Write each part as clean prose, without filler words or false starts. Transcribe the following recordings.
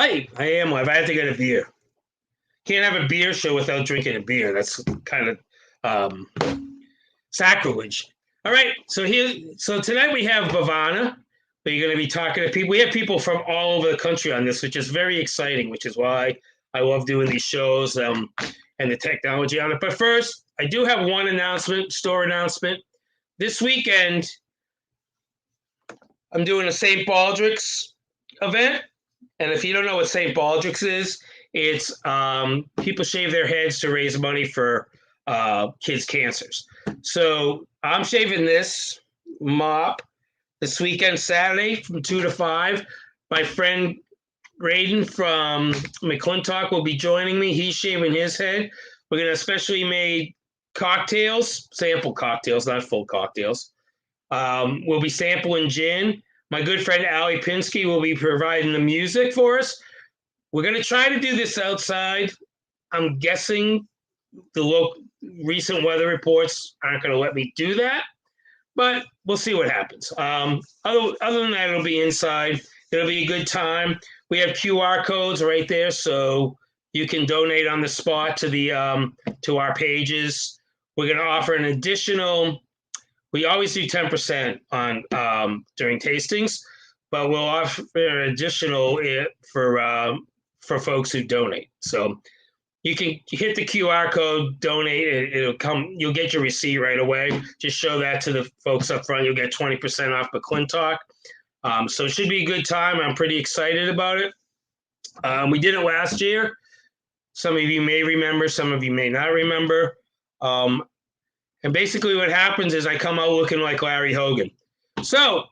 Hi, I am live. I have to get a beer. Can't have a beer show without drinking a beer. That's kind of sacrilege. All right, so tonight we have Bevana. We're going to be talking to people. We have people from all over the country on this, which is very exciting, which is why I love doing these shows and the technology on it. But first, I do have one store announcement. This weekend, I'm doing a St. Baldrick's event. And if you don't know what St. Baldrick's is, it's people shave their heads to raise money for kids' cancers. So I'm shaving this mop this weekend, Saturday from 2 to 5. My friend Braden from McClintock will be joining me. He's shaving his head. We're going to specially made cocktails, sample cocktails, not full cocktails. We'll be sampling gin. My good friend Ali Pinsky will be providing the music for us. We're going to try to do this outside. I'm guessing the recent weather reports aren't going to let me do that, but we'll see what happens. Other than that, it'll be inside. It'll be a good time. We have QR codes right there, so you can donate on the spot to our pages. We're going to offer an additional. We always do 10% on during tastings, but we'll offer an additional for folks who donate. So you can hit the QR code, donate. It'll come. You'll get your receipt right away. Just show that to the folks up front. You'll get 20% off McClintock. So it should be a good time. I'm pretty excited about it. We did it last year. Some of you may remember. Some of you may not remember. And basically what happens is I come out looking like Larry Hogan. So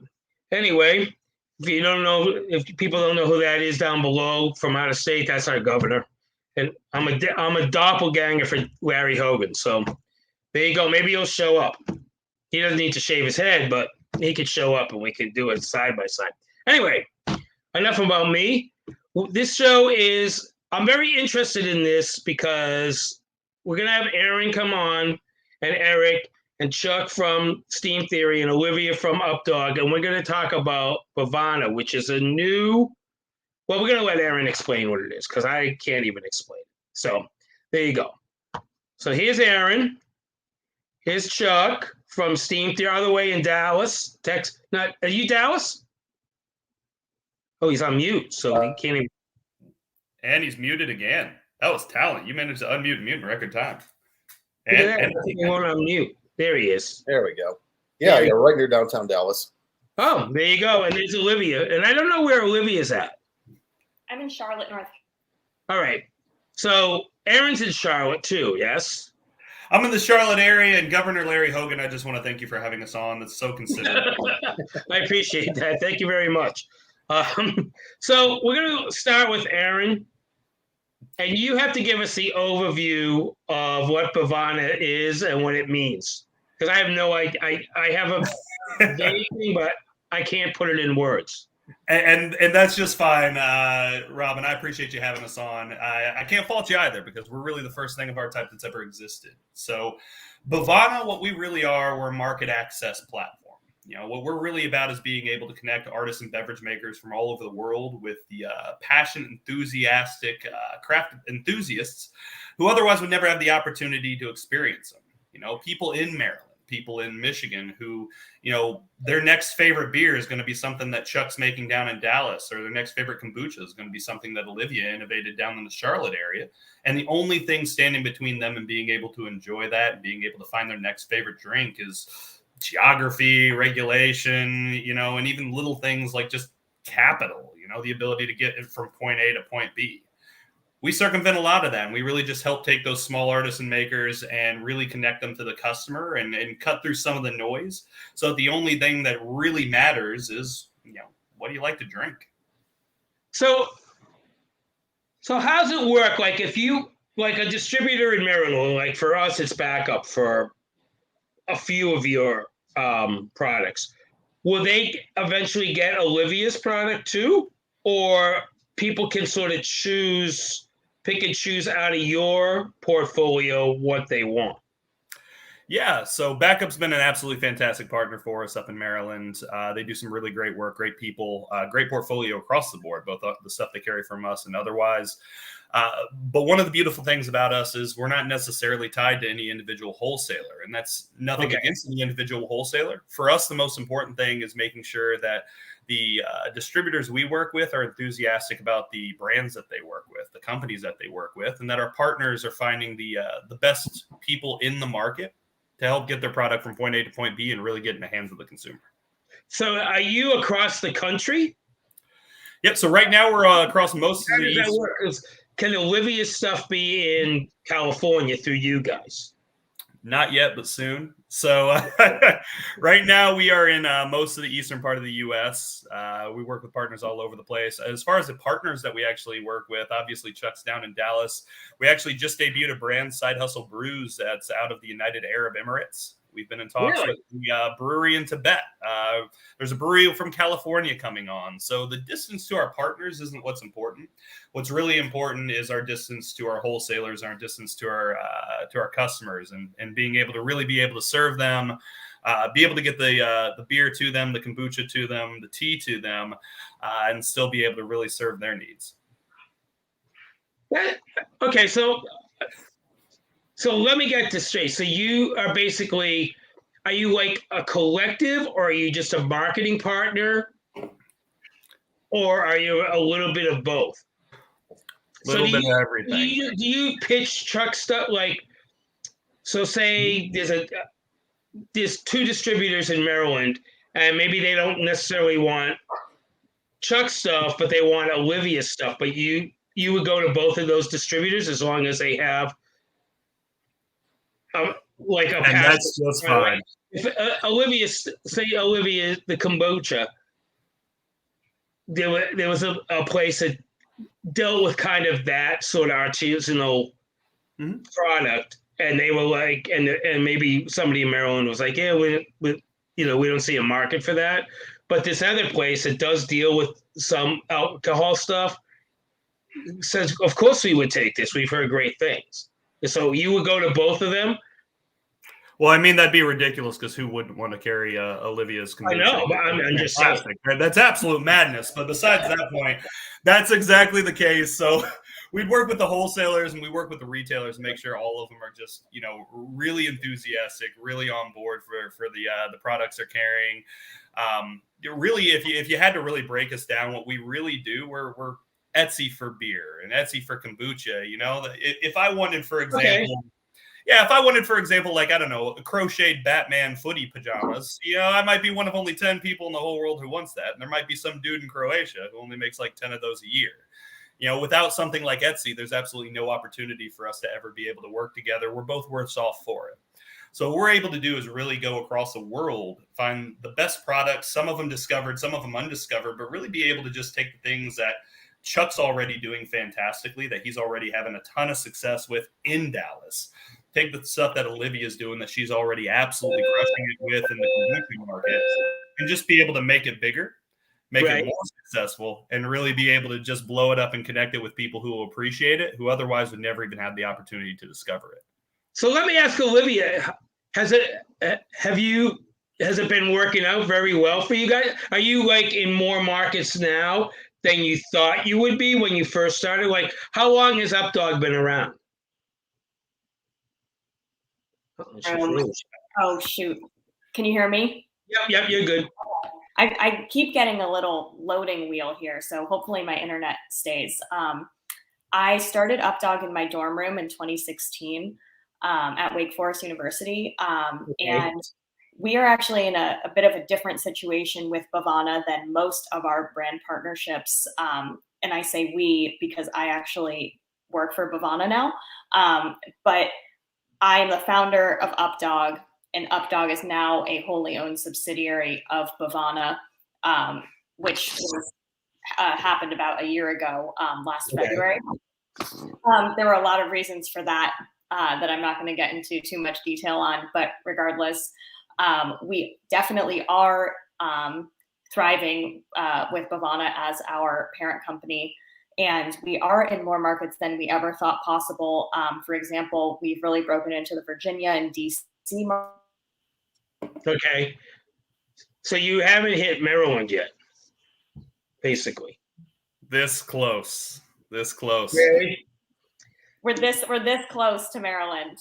anyway, if people don't know who that is down below from out of state, that's our governor. And I'm a doppelganger for Larry Hogan. So there you go. Maybe he'll show up. He doesn't need to shave his head, but he could show up and we could do it side by side. Anyway, enough about me. This show I'm very interested in this because we're going to have Aaron come on, and Eric and Chuck from Steam Theory and Olivia from UpDog, and we're going to talk about Bevana, which is we're going to let Aaron explain what it is because I can't even explain it. So there you go. So here's Aaron. Here's Chuck from Steam Theory, all the way in Dallas. Are you Dallas? Oh, he's on mute, so he can't even. And he's muted again. That was talent. You managed to unmute and mute in record time. And he won't unmute. There he is. There we go. Yeah, right near downtown Dallas. Oh, there you go. And there's Olivia. And I don't know where Olivia's at. I'm in Charlotte, North. All right. So Aaron's in Charlotte too, yes? I'm in the Charlotte area, and Governor Larry Hogan, I just want to thank you for having us on. That's so considerate. I appreciate that. Thank you very much. So we're going to start with Aaron. And you have to give us the overview of what Bevana is and what it means. Because I have no idea. I have a vague thing, but I can't put it in words. And that's just fine, Robin. I appreciate you having us on. I can't fault you either because we're really the first thing of our type that's ever existed. So Bevana, what we really are, we're a market access platform. What we're really about is being able to connect artists and beverage makers from all over the world with the passionate, enthusiastic craft enthusiasts who otherwise would never have the opportunity to experience them. People in Maryland, people in Michigan who, their next favorite beer is going to be something that Chuck's making down in Dallas, or their next favorite kombucha is going to be something that Olivia innovated down in the Charlotte area. And the only thing standing between them and being able to enjoy that and being able to find their next favorite drink is geography, regulation, and even little things like just capital, the ability to get it from point A to point B. We circumvent a lot of that, and we really just help take those small artists and makers and really connect them to the customer and cut through some of the noise. So the only thing that really matters is, what do you like to drink? So how's it work? Like if you, like a distributor in Maryland, like for us, it's backup for a few of your products. Will they eventually get Olivia's product too? Or people can sort of pick and choose out of your portfolio what they want? Yeah, so Backup's been an absolutely fantastic partner for us up in Maryland. They do some really great work, great people, great portfolio across the board, both the stuff they carry from us and otherwise. But one of the beautiful things about us is we're not necessarily tied to any individual wholesaler, and that's nothing against any individual wholesaler. For us, the most important thing is making sure that the distributors we work with are enthusiastic about the brands that they work with, the companies that they work with, and that our partners are finding the best people in the market to help get their product from point A to point B and really get in the hands of the consumer. So are you across the country? Yep. So right now we're across most of the How does that East. work? Can Olivia's stuff be in California through you guys? Not yet, but soon. So right now we are in most of the eastern part of the U.S. We work with partners all over the place. As far as the partners that we actually work with, obviously Chuck's down in Dallas. We actually just debuted a brand, Side Hustle Brews, that's out of the United Arab Emirates. We've been in talks with the brewery in Tibet. There's a brewery from California coming on. So the distance to our partners isn't what's important. What's really important is our distance to our wholesalers, our distance to our customers, and being able to really be able to serve them, be able to get the beer to them, the kombucha to them, the tea to them, and still be able to really serve their needs. Okay, so let me get this straight. So you are basically, are you like a collective, or are you just a marketing partner, or are you a little bit of both? Little bit of everything. Do you pitch truck stuff like? So say there's two distributors in Maryland, and maybe they don't necessarily want Chuck stuff, but they want Olivia stuff. But you would go to both of those distributors as long as they have like a. And that's just fine. If Olivia, the kombucha, there was a place that dealt with kind of that sort of artisanal product, and they were like, and maybe somebody in Maryland was like, yeah, we don't see a market for that. But this other place that does deal with some alcohol stuff says, of course we would take this. We've heard great things. So you would go to both of them? Well, I mean, that'd be ridiculous because who wouldn't want to carry Olivia's kombucha? I know, but I'm just saying. That's absolute madness. But besides that point, that's exactly the case. So we'd work with the wholesalers and we work with the retailers and make sure all of them are just, really enthusiastic, really on board for the products they're carrying. Really, if you had to really break us down, what we really do, we're Etsy for beer and Etsy for kombucha. If I wanted, for example. Okay. Yeah, if I wanted, for example, like, I don't know, crocheted Batman footy pajamas, I might be one of only 10 people in the whole world who wants that. And there might be some dude in Croatia who only makes like 10 of those a year. Without something like Etsy, there's absolutely no opportunity for us to ever be able to work together. We're both worse off for it. So what we're able to do is really go across the world, find the best products, some of them discovered, some of them undiscovered, but really be able to just take the things that Chuck's already doing fantastically, that he's already having a ton of success with in Dallas. Take the stuff that Olivia's doing that she's already absolutely crushing it with in the kombucha market, and just be able to make it bigger, make it more successful, and really be able to just blow it up and connect it with people who will appreciate it, who otherwise would never even have the opportunity to discover it. So let me ask Olivia, has it been working out very well for you guys? Are you like in more markets now than you thought you would be when you first started? Like, how long has UpDog been around? Oh, shoot. Can you hear me? Yep, you're good. I keep getting a little loading wheel here, so hopefully my internet stays. I started UpDog in my dorm room in 2016 at Wake Forest University, and we are actually in a bit of a different situation with Bevana than most of our brand partnerships. And I say we because I actually work for Bevana now, but I am the founder of UpDog, and UpDog is now a wholly owned subsidiary of Bevana, which was, happened about a year ago, last February. There were a lot of reasons for that that I'm not going to get into too much detail on, but regardless, we definitely are thriving with Bevana as our parent company. And we are in more markets than we ever thought possible. For example, we've really broken into the Virginia and DC Okay. So you haven't hit Maryland yet, basically. This close. Really? We're this close to Maryland.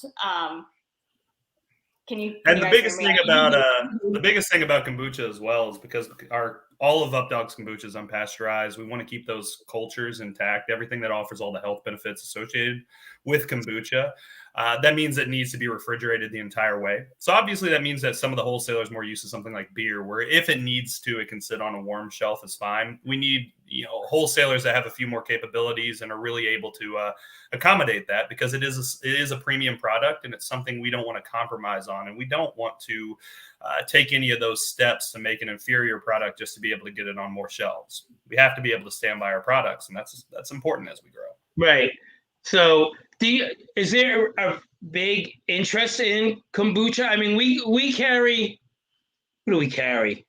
Can you The biggest hear me? thing about kombucha as well is because all of UpDog's kombucha is unpasteurized. We want to keep those cultures intact. Everything that offers all the health benefits associated with kombucha. That means it needs to be refrigerated the entire way. So obviously that means that some of the wholesalers more used to something like beer, where if it needs to, it can sit on a warm shelf is fine. We need wholesalers that have a few more capabilities and are really able to accommodate that, because it is a premium product and it's something we don't want to compromise on, and we don't want to take any of those steps to make an inferior product just to be able to get it on more shelves. We have to be able to stand by our products, and that's important as we grow. Right. So is there a big interest in kombucha? I mean, we carry, what do we carry?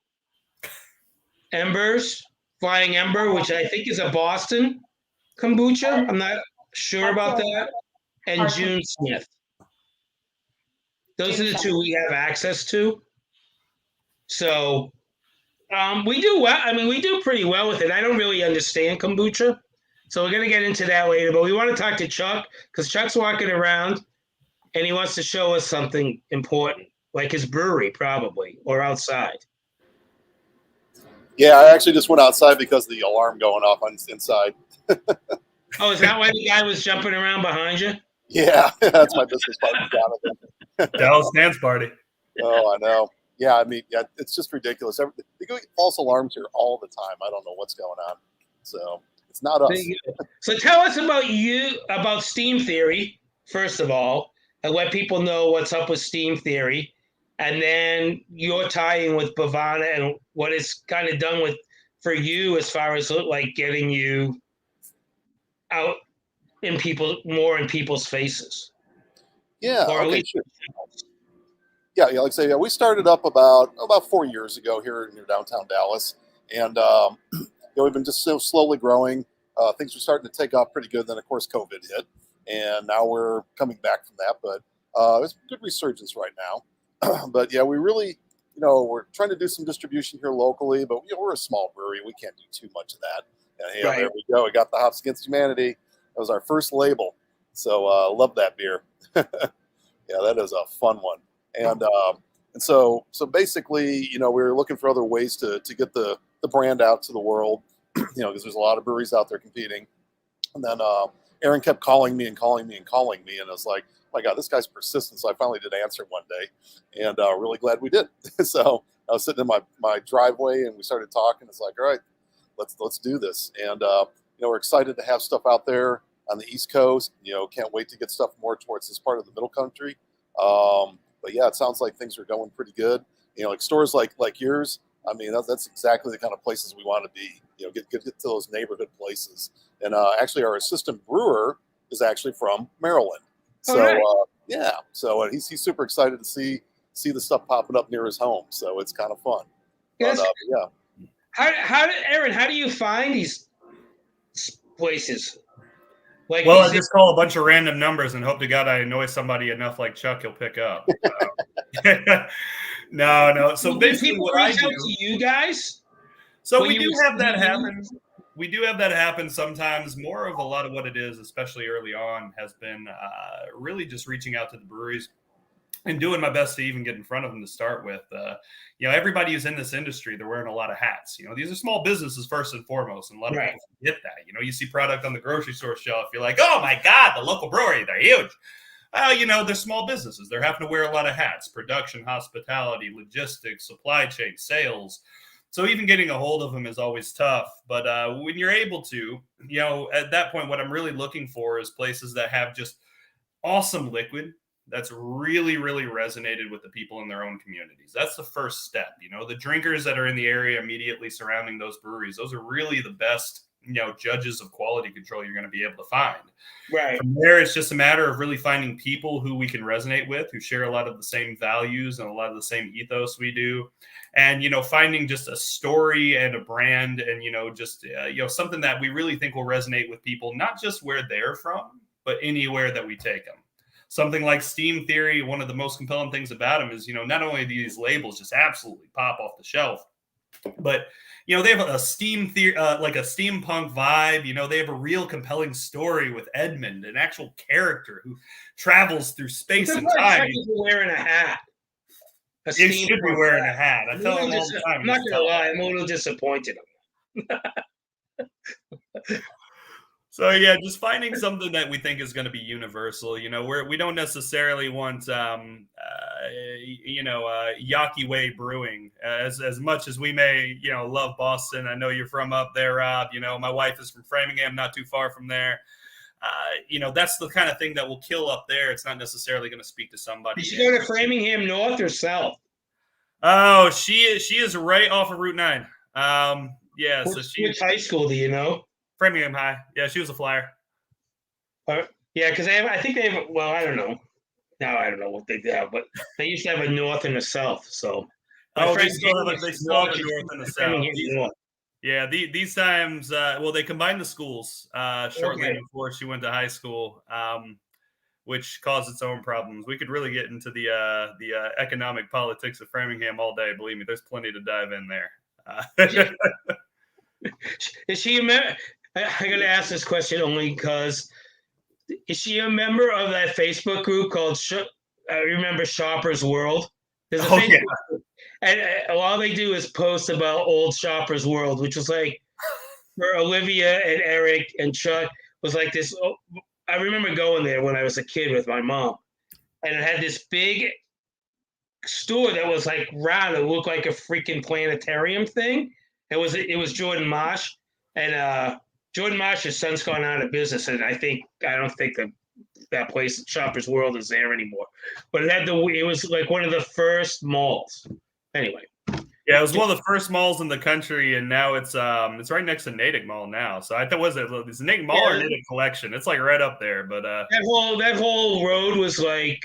Embers, Flying Ember, which I think is a Boston kombucha. I'm not sure about that. And June Smith. Those are the two we have access to. So we do well. I mean, we do pretty well with it. I don't really understand kombucha, so we're going to get into that later. But we want to talk to Chuck, because Chuck's walking around and he wants to show us something important, like his brewery probably, or outside. Yeah, I actually just went outside because of the alarm going off on inside. Oh, is that why the guy was jumping around behind you? Yeah, that's my business partner, Jonathan. Dallas dance party. Oh, I know. Yeah, I mean, yeah, it's just ridiculous. They get false alarms here all the time. I don't know what's going on. So it's not us. So tell us about Steam Theory, first of all, and let people know what's up with Steam Theory. And then your tie-in with Bevana and what it's kind of done for you as far as like getting you out more in people's faces. Yeah. Or Okay. Sure. Yeah. Like I say, we started up about 4 years ago here near downtown Dallas, and we've been just so slowly growing. Things were starting to take off pretty good. Then of course COVID hit, and now we're coming back from that. But it's a good resurgence right now. But yeah, we really, we're trying to do some distribution here locally, but we're a small brewery. We can't do too much of that. And hey, There we go. We got the Hops Against Humanity. That was our first label. So love that beer. Yeah, that is a fun one. And so basically, we were looking for other ways to get the brand out to the world, because there's a lot of breweries out there competing. And then Aaron kept calling me, and I was like, oh my God, this guy's persistent. So I finally did answer one day, and really glad we did. So I was sitting in my driveway, and we started talking. It's like, all right, let's do this. And we're excited to have stuff out there on the East Coast. Can't wait to get stuff more towards this part of the Middle Country. But yeah, it sounds like things are going pretty good. Like stores like yours. I mean, that's exactly the kind of places we want to be. Get to those neighborhood places. And actually, our assistant brewer is actually from Maryland. So right. Yeah, so he's super excited to see the stuff popping up near his home. So it's kind of fun. Yes. But, yeah. Aaron, how do you find these places? Like, well, I just call a bunch of random numbers and hope to God I annoy somebody enough like Chuck he'll pick up. No. So basically, people what I reach do out to you guys. So we do have that happen. We do have that happen sometimes. More of a lot of what it is, especially early on, has been really just reaching out to the breweries and doing my best to even get in front of them to start with. Everybody who's in this industry, they're wearing a lot of hats. These are small businesses first and foremost, and a lot of people forget that. You see product on the grocery store shelf, you're like, oh my God, the local brewery, they're huge. Well, they're small businesses. They're having to wear a lot of hats: production, hospitality, logistics, supply chain, sales. So even getting a hold of them is always tough. But when you're able to, at that point, what I'm really looking for is places that have just awesome liquid that's really, really resonated with the people in their own communities. That's the first step. The drinkers that are in the area immediately surrounding those breweries, those are really the best, judges of quality control you're going to be able to find. Right. From there, it's just a matter of really finding people who we can resonate with, who share a lot of the same values and a lot of the same ethos we do. And, finding just a story and a brand and, something that we really think will resonate with people, not just where they're from, but anywhere that we take them. Something like Steam Theory, one of the most compelling things about them is, not only do these labels just absolutely pop off the shelf, but they have a steam theory, like a steampunk vibe. They have a real compelling story with Edmund, an actual character who travels through space and time. He's wearing a hat. It should be wearing a hat. I tell him all the time. I'm not gonna lie, I'm a little disappointed. So yeah, just finding something that we think is going to be universal. We don't necessarily want Yaki Way Brewing as much as we may love Boston. I know you're from up there, Rob. My wife is from Framingham, not too far from there. That's the kind of thing that will kill up there. It's not necessarily going to speak to somebody. Did you go to Framingham North or South? Oh, she is right off of Route 9. Yeah. Which high school do you know? Framingham High. Yeah, she was a Flyer. Yeah, because I think they have. Well, I don't know. Now I don't know what they have, but they used to have a North and a South. So. They still have a North and a South. Yeah, these times, they combined the schools shortly before she went to high school, which caused its own problems. We could really get into the economic politics of Framingham all day. Believe me, there's plenty to dive in there. Is she a member? I got to ask this question only because is she a member of that Facebook group called remember Shoppers World? There's a Facebook group, and all they do is post about old Shoppers World, which was like for Olivia and Eric and Chuck was like this. I remember going there when I was a kid with my mom, and it had this big store that was like round. It looked like a freaking planetarium thing. It was Jordan Marsh, and Jordan Marsh's son's gone out of business, and I don't think that place, Shoppers World, is there anymore. But it was like one of the first malls. Anyway. Yeah, it was one of the first malls in the country, and now it's right next to Natick Mall now. So I thought it's Natick Mall or Natick Collection? It's like right up there. But that whole road was like,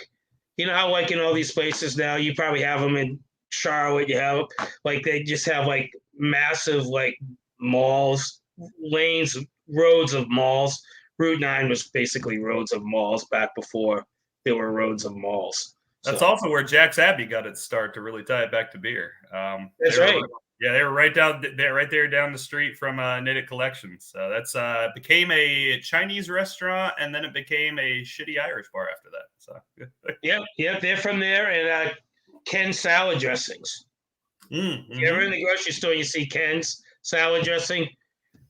how like in all these places now, you probably have them in Charlotte. You have like they just have like massive like malls, lanes, roads of malls. Route 9 was basically roads of malls back before there were roads of malls. That's also where Jack's Abbey got its start, to really tie it back to beer. That's right. They were right there down the street from Natick Collection. So that's became a Chinese restaurant, and then it became a shitty Irish bar after that. So Yep, they're from there, and Ken's salad dressings. Mm-hmm. You're in the grocery store, you see Ken's salad dressing,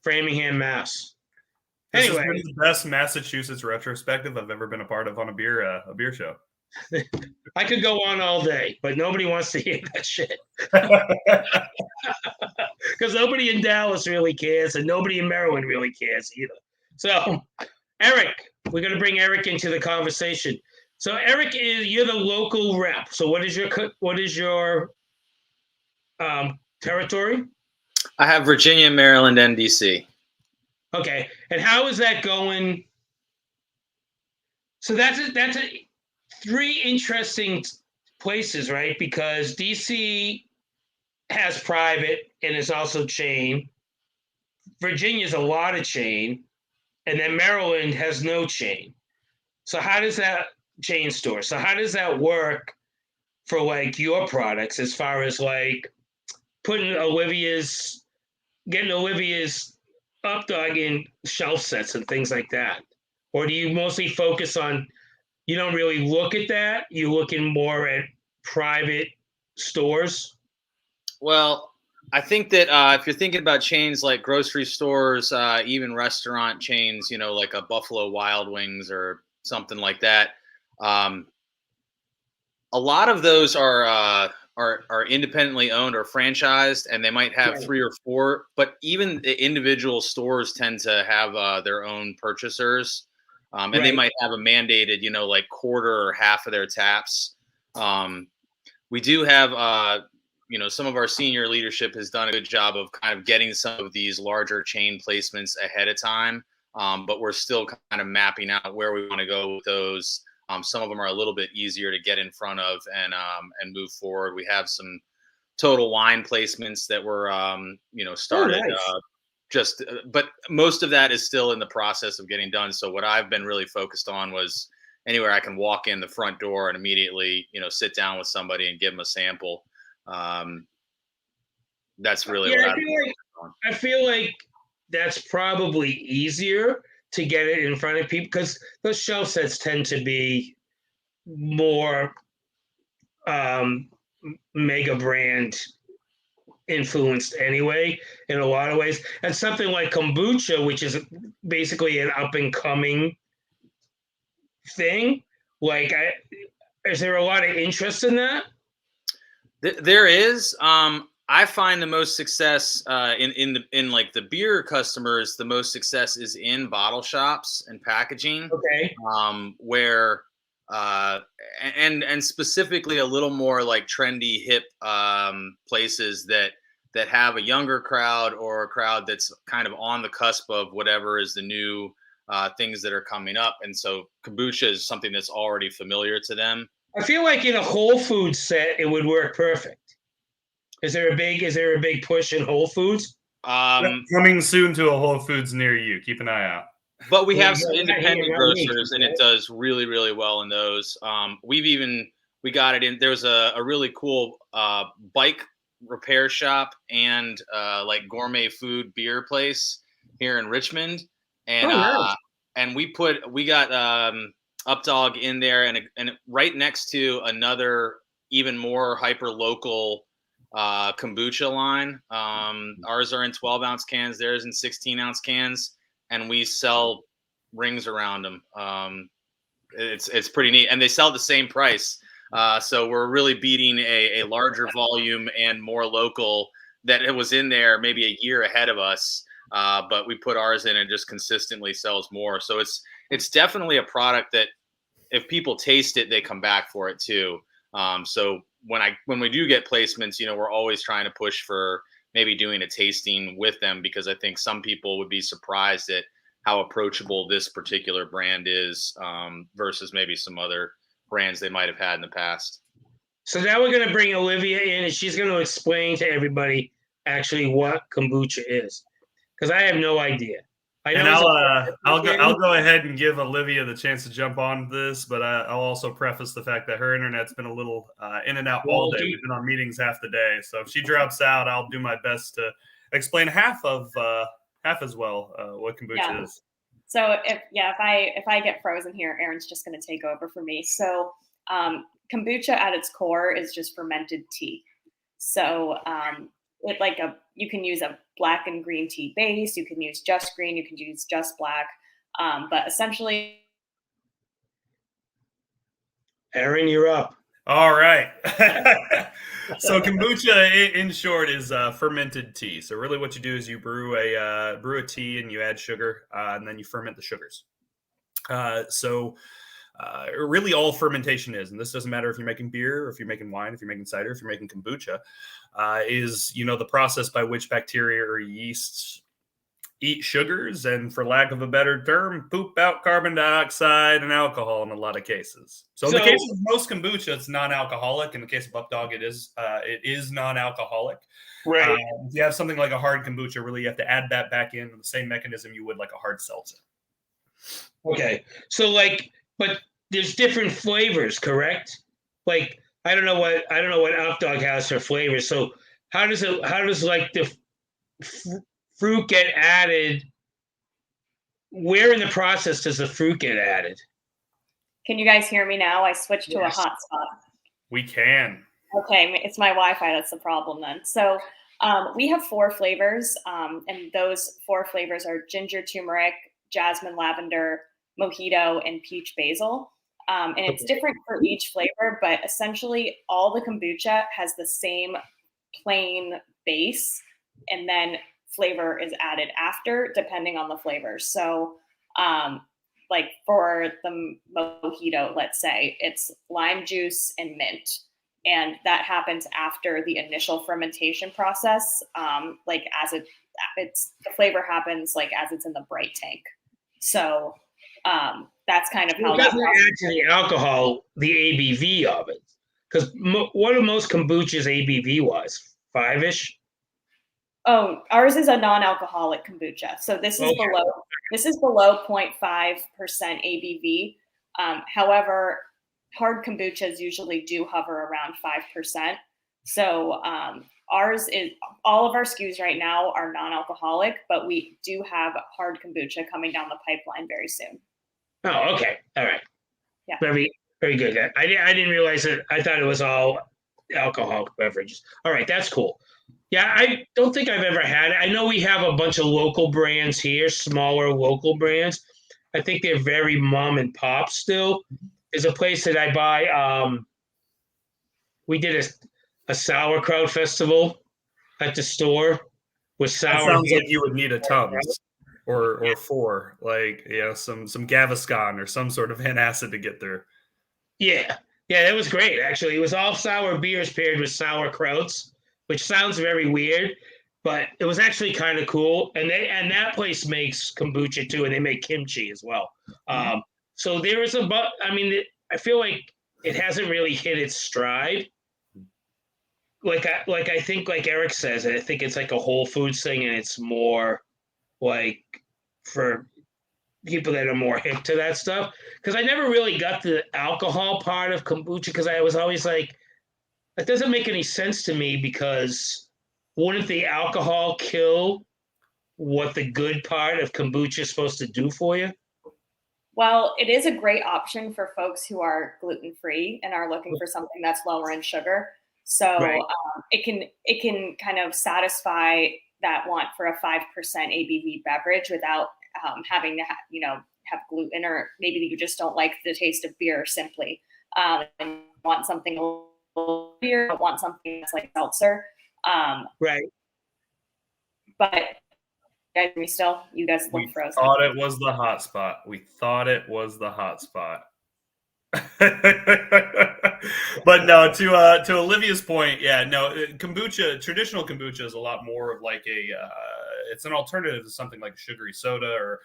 Framingham, Mass. This has been the best Massachusetts retrospective I've ever been a part of on a beer show. I could go on all day, but nobody wants to hear that shit. Because nobody in Dallas really cares, and nobody in Maryland really cares either. So, Eric, we're going to bring Eric into the conversation. So, Eric, you're the local rep. So, what is your territory? I have Virginia, Maryland, and DC. Okay, and how is that going? So that's three interesting places, right? Because DC has private and is also chain. Virginia's a lot of chain, and then Maryland has no chain. So how does that chain store? So how does that work for like your products as far as like getting Olivia's UpDog in shelf sets and things like that? Or do you mostly focus on, you don't really look at that, you're looking more at private stores? Well, I think that if you're thinking about chains like grocery stores, even restaurant chains, like a Buffalo Wild Wings or something like that, a lot of those are independently owned or franchised, and they might have 3 or 4. But even the individual stores tend to have their own purchasers, and they might have a mandated, like quarter or half of their taps. We do have, some of our senior leadership has done a good job of kind of getting some of these larger chain placements ahead of time, but we're still kind of mapping out where we want to go with those. Some of them are a little bit easier to get in front of and move forward. We have some Total Wine placements that were, started. Oh, nice. But most of that is still in the process of getting done. So what I've been really focused on was anywhere I can walk in the front door and immediately, sit down with somebody and give them a sample. That's really Yeah, what I feel like that's probably easier to get it in front of people because those shelf sets tend to be more mega brand influenced anyway in a lot of ways. And something like kombucha, which is basically an up and coming thing, is there a lot of interest in that? There is. I find the most success in like the beer customers. The most success is in bottle shops and packaging. Okay. Where and specifically a little more like trendy, hip places that have a younger crowd or a crowd that's kind of on the cusp of whatever is the new things that are coming up. And so kombucha is something that's already familiar to them. I feel like in a Whole Foods set, it would work perfect. Is there a big push in Whole Foods? Coming soon to a Whole Foods near you. Keep an eye out. But we have some independent grocers, and it does really, really well in those. We got it in. There's a really cool bike repair shop and like gourmet food beer place here in Richmond, and nice. And we got UpDog in there, and right next to another even more hyper local kombucha line. Ours are in 12-ounce cans, theirs in 16-ounce cans, and we sell rings around them. It's pretty neat, and they sell at the same price. So we're really beating a larger volume and more local that it was in there maybe a year ahead of us. But we put ours in and just consistently sells more. So it's definitely a product that if people taste it, they come back for it too. So when we do get placements, we're always trying to push for maybe doing a tasting with them, because I think some people would be surprised at how approachable this particular brand is versus maybe some other brands they might have had in the past. So now we're going to bring Olivia in, and she's going to explain to everybody actually what kombucha is, because I have no idea. I'll go ahead and give Olivia the chance to jump on this, but I'll also preface the fact that her internet's been a little in and out all day. We've been on meetings half the day, so if she drops out, I'll do my best to explain half as well what kombucha is. So if I get frozen here, Aaron's just going to take over for me. So kombucha at its core is just fermented tea. So you can use a black and green tea base. You can use just green. You can use just black. But essentially, Aaron, you're up. All right. So kombucha, in short, is fermented tea. So really, what you do is you brew a tea and you add sugar, and then you ferment the sugars. Really, all fermentation is, and this doesn't matter if you're making beer, or if you're making wine, if you're making cider, if you're making kombucha, is the process by which bacteria or yeasts eat sugars, and for lack of a better term, poop out carbon dioxide and alcohol in a lot of cases. So in the case of most kombucha, it's non-alcoholic. In the case of UpDog, it is non-alcoholic. Right. If you have something like a hard kombucha, really you have to add that back in the same mechanism you would like a hard seltzer. Okay. So but there's different flavors, correct? Like I don't know what UpDog has for flavors. So how does the fruit get added? Where in the process does the fruit get added? Can you guys hear me now? I switched to a hotspot. We can. Okay, it's my Wi-Fi that's the problem then. So we have 4 flavors, and those 4 flavors are ginger turmeric, jasmine lavender, mojito, and peach basil. And it's different for each flavor, but essentially all the kombucha has the same plain base, and then flavor is added after, depending on the flavor. So like for the mojito, let's say it's lime juice and mint, and that happens after the initial fermentation process. The flavor happens like as it's in the bright tank. So that's kind of how. It doesn't add to the alcohol, the ABV of it, because what are most kombuchas ABV wise? 5-ish. Oh, ours is a non-alcoholic kombucha, so this is below 0.5% ABV. However, hard kombuchas usually do hover around 5%. So ours is, all of our SKUs right now are non-alcoholic, but we do have hard kombucha coming down the pipeline very soon. Oh, okay. All right. Yeah. Very, very good. I didn't realize it. I thought it was all alcoholic beverages. All right. That's cool. Yeah, I don't think I've ever had it. I know we have a bunch of local brands here, smaller local brands. I think they're very mom and pop still. There's a place that I buy. We did a sauerkraut festival at the store with That sour. sounds like you would need a Tums or four, like some Gaviscon or some sort of antacid to get through. Yeah, that was great. Actually, it was all sour beers paired with sauerkrauts, which sounds very weird, but it was actually kind of cool. And that place makes kombucha too, and they make kimchi as well. So there is I feel like it hasn't really hit its stride. I think, like Eric says, I think it's like a Whole Foods thing, and it's more like for people that are more hip to that stuff. Because I never really got the alcohol part of kombucha, because I was always like, that doesn't make any sense to me, because wouldn't the alcohol kill what the good part of kombucha is supposed to do for you? Well, it is a great option for folks who are gluten-free and are looking for something that's lower in sugar. So Right. It can kind of satisfy that want for a 5% ABV beverage without having to have gluten, or maybe you just don't like the taste of beer simply and want something a little beer, but want something that's like seltzer. Right. But you guys look We frozen. thought it was the hot spot. But no, to Olivia's point, kombucha, traditional kombucha is a lot more of like it's an alternative to something like sugary soda or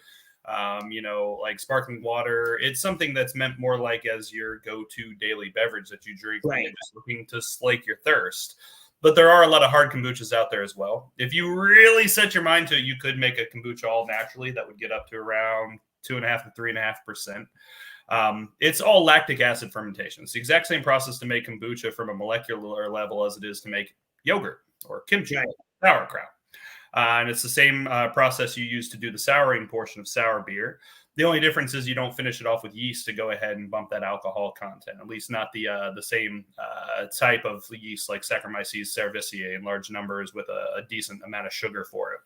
like sparkling water. It's something that's meant more like as your go-to daily beverage that you drink when you're just looking to slake your thirst. But there are a lot of hard kombuchas out there as well. If you really set your mind to it, you could make a kombucha all naturally that would get up to around 2.5 to 3.5%. It's all lactic acid fermentation. It's the exact same process to make kombucha from a molecular level as it is to make yogurt or kimchi, sauerkraut. And it's the same process you use to do the souring portion of sour beer. The only difference is you don't finish it off with yeast to go ahead and bump that alcohol content, at least not the same type of yeast like Saccharomyces cerevisiae in large numbers with a decent amount of sugar for it.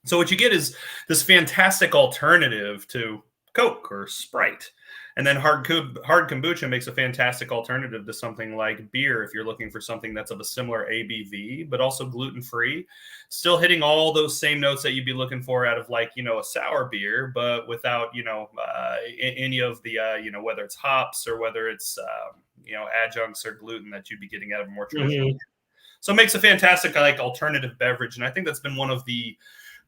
So what you get is this fantastic alternative to Coke or Sprite. And then hard kombucha makes a fantastic alternative to something like beer if you're looking for something that's of a similar ABV, but also gluten-free, still hitting all those same notes that you'd be looking for out of like, a sour beer, but without, any of the, whether it's hops or whether it's, adjuncts or gluten that you'd be getting out of a more traditional beer. So it makes a fantastic like alternative beverage. And I think that's been one of the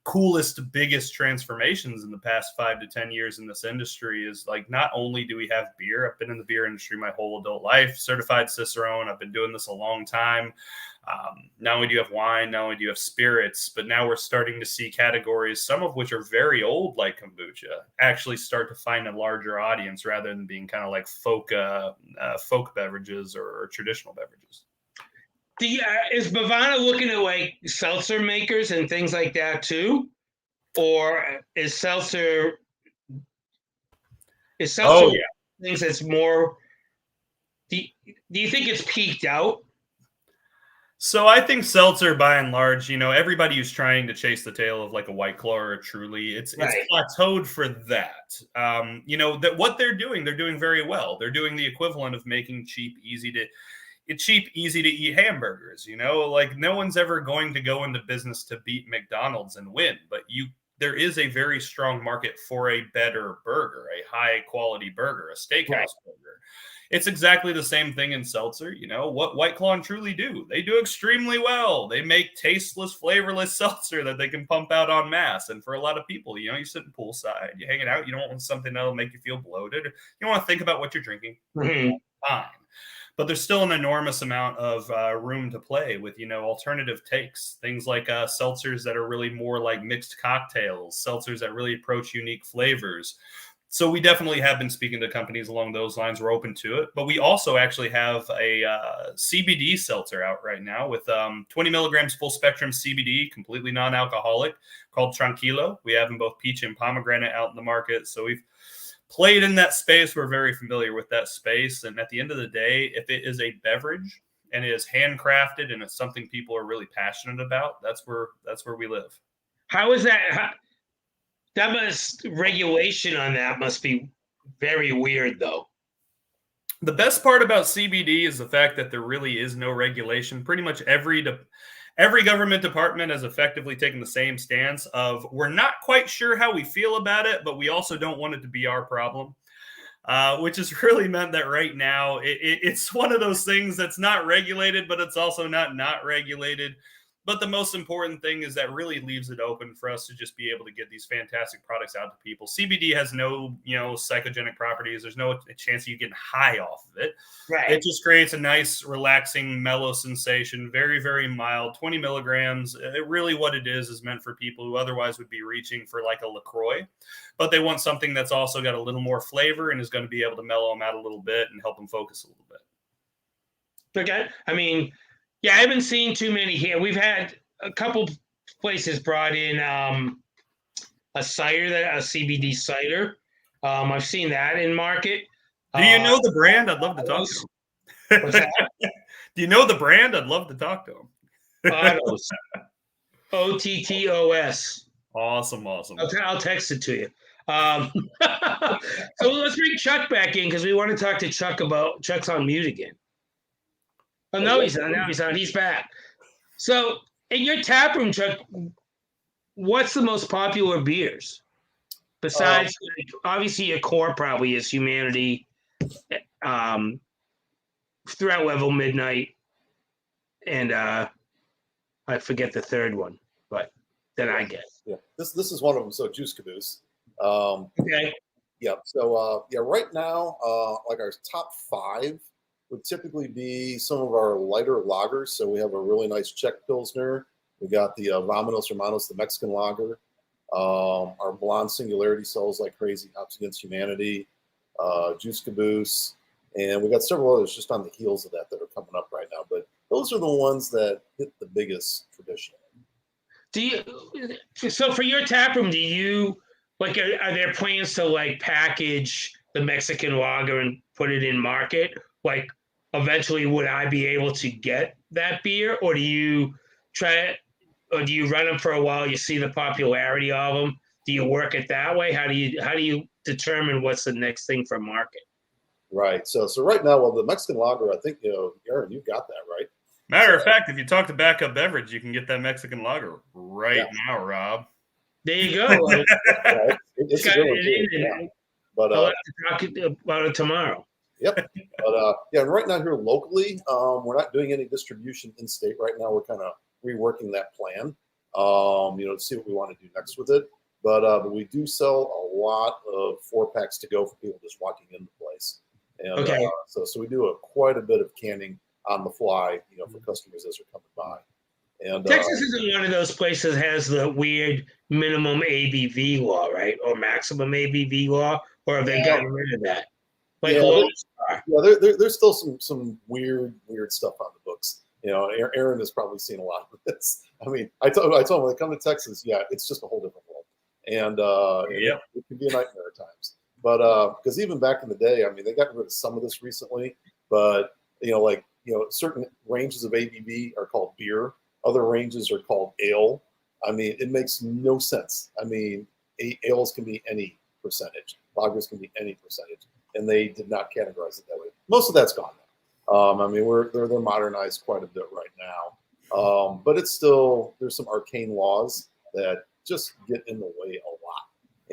coolest, biggest transformations in the past 5 to 10 years in this industry is like, not only do we have beer, I've been in the beer industry my whole adult life, certified Cicerone. I've been doing this a long time. Not only do you have wine, not only do you have spirits, but now we're starting to see categories, some of which are very old, like kombucha, actually start to find a larger audience rather than being kind of like folk beverages or traditional beverages. Is Bevana looking at like seltzer makers and things like that too, or is seltzer things that's more? Do you think it's peaked out? So I think seltzer, by and large, everybody who's trying to chase the tail of like a White Claw or a Truly, it's plateaued for that. That what they're doing very well. They're doing the equivalent of making cheap, easy to eat hamburgers. Like no one's ever going to go into business to beat McDonald's and win, but there is a very strong market for a better burger, a high quality burger, a steakhouse burger. It's exactly the same thing in seltzer. What White Claw and Truly do, they do extremely well. They make tasteless, flavorless seltzer that they can pump out en masse. And for a lot of people, you're sitting poolside, you're hanging out, you don't want something that'll make you feel bloated. You want to think about what you're drinking. Fine. But there's still an enormous amount of room to play with, alternative takes. Things like seltzers that are really more like mixed cocktails, seltzers that really approach unique flavors. So we definitely have been speaking to companies along those lines. We're open to it, but we also actually have a CBD seltzer out right now with 20 milligrams full spectrum CBD, completely non-alcoholic, called Tranquilo. We have them both peach and pomegranate out in the market. So we've played in that space. We're very familiar with that space. And at the end of the day, if it is a beverage and it is handcrafted and it's something people are really passionate about, that's where we live. How is that? Regulation on that must be very weird, though. The best part about CBD is the fact that there really is no regulation. Pretty much every government department has effectively taken the same stance of, we're not quite sure how we feel about it, but we also don't want it to be our problem, which has really meant that right now it's one of those things that's not regulated, but it's also not regulated. But the most important thing is that really leaves it open for us to just be able to get these fantastic products out to people. CBD has no, psychogenic properties. There's no chance of you getting high off of it. Right. It just creates a nice, relaxing, mellow sensation. Very, very mild. 20 milligrams. Really what it is meant for people who otherwise would be reaching for like a LaCroix. But they want something that's also got a little more flavor and is going to be able to mellow them out a little bit and help them focus a little bit. Okay. I mean, yeah, I haven't seen too many here. We've had a couple places brought in a CBD cider. I've seen that in market. Do you know the brand? I'd love to talk to them. What's that? Do you know the brand? I'd love to talk to them. Ottos. OTTOS. Awesome. I'll text it to you. So let's bring Chuck back in because we want to talk to Chuck about Chuck's on mute again. Oh, no, he's not. Now he's on. He's back. So, in your tap room, Chuck, what's the most popular beers? Besides, obviously, your core probably is Humanity, Throughout Level Midnight, and I forget the third one, but then I guess. Yeah, this is one of them. So, Juice Caboose. Okay. Yeah. So, right now, like our top 5 would typically be some of our lighter lagers. So we have a really nice Czech Pilsner. We got the Vámonos Hermanos, the Mexican lager. Our Blonde Singularity sells like crazy. Hops Against Humanity, Juice Caboose. And we got several others just on the heels of that are coming up right now. But those are the ones that hit the biggest traditionally. So for your tap room, do you, like, are there plans to, like, package the Mexican lager and put it in market? Like, eventually, would I be able to get that beer, or do you run them for a while? You see the popularity of them. Do you work it that way? How do you determine what's the next thing for market? Right. So right now, well, the Mexican lager, I think Aaron, you got that right. Matter of fact, if you talk to Backup Beverage, you can get that Mexican lager now, Rob. There you go. Yeah, it's a good one too. But I'll have to talk about it tomorrow. Yep. But and right now here locally, we're not doing any distribution in state right now. We're kind of reworking that plan, to see what we want to do next with it. But we do sell a lot of 4-packs to go for people just walking in the place. And okay. So we do quite a bit of canning on the fly, for customers as they're coming by. And Texas isn't one of those places that has the weird minimum ABV law, right? Or maximum ABV law, or have they gotten rid of that? Like there's still some weird stuff on the books. Aaron has probably seen a lot of this. I mean, I told him when they come to Texas, it's just a whole different world, and it can be a nightmare at times. But because even back in the day, I mean, they got rid of some of this recently, but certain ranges of ABV are called beer, other ranges are called ale. I mean, it makes no sense. I mean, ales can be any percentage, lagers can be any percentage. And they did not categorize it that way. Most of that's gone now. I mean, they're modernized quite a bit right now. But it's still, there's some arcane laws that just get in the way a lot.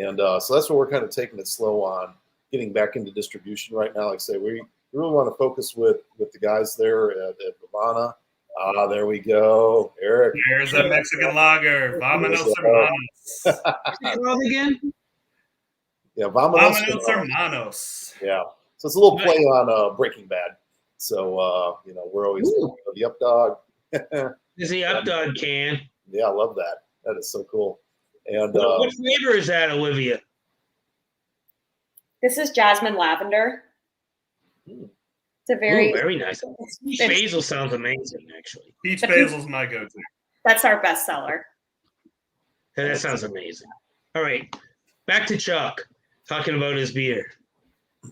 And so that's what we're kind of taking it slow on getting back into distribution right now. Like I say, we really want to focus with the guys there at Bevana. There we go, Eric. There's a Mexican lager. Vámonos Hermanos. What's it called again? Yeah, Vámonos Hermanos. Yeah. So it's a little play on Breaking Bad. So, we're always the UpDog. Is the UpDog can? Yeah, I love that. That is so cool. And what flavor is that, Olivia? This is jasmine lavender. Ooh. It's a very, very nice. Peach basil sounds amazing, actually. Peach basil's my go-to. That's our best seller. Yeah, that sounds amazing. All right, back to Chuck talking about his beer.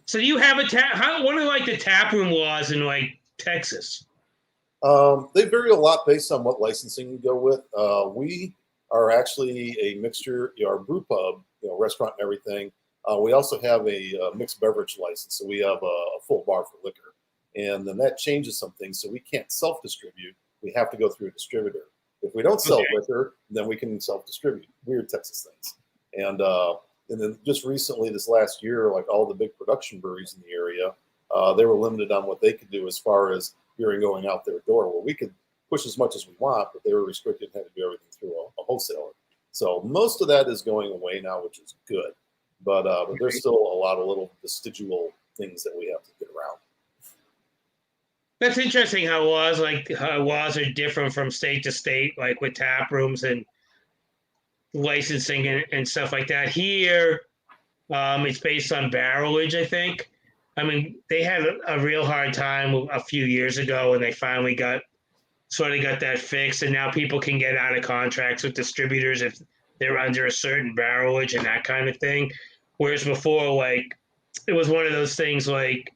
So do you have a what are like the tap room laws in like Texas? They vary a lot based on what licensing you go with. We are actually a mixture, our brew pub, restaurant and everything. We also have a mixed beverage license, so we have a full bar for liquor. And then that changes some things, so we can't self-distribute. We have to go through a distributor. If we don't sell liquor, then we can self-distribute. Weird Texas things. And then just recently, this last year, like all the big production breweries in the area, they were limited on what they could do as far as beer going out their door. Well, we could push as much as we want, but they were restricted and had to do everything through a wholesaler. So most of that is going away now, which is good. But there's still a lot of little vestigial things that we have to get around. That's interesting how laws are different from state to state, like with tap rooms and licensing and stuff like that. Here, it's based on barrelage, I think. I mean, they had a real hard time a few years ago, and they finally got that fixed, and now people can get out of contracts with distributors if they're under a certain barrelage and that kind of thing. Whereas before, like, it was one of those things like,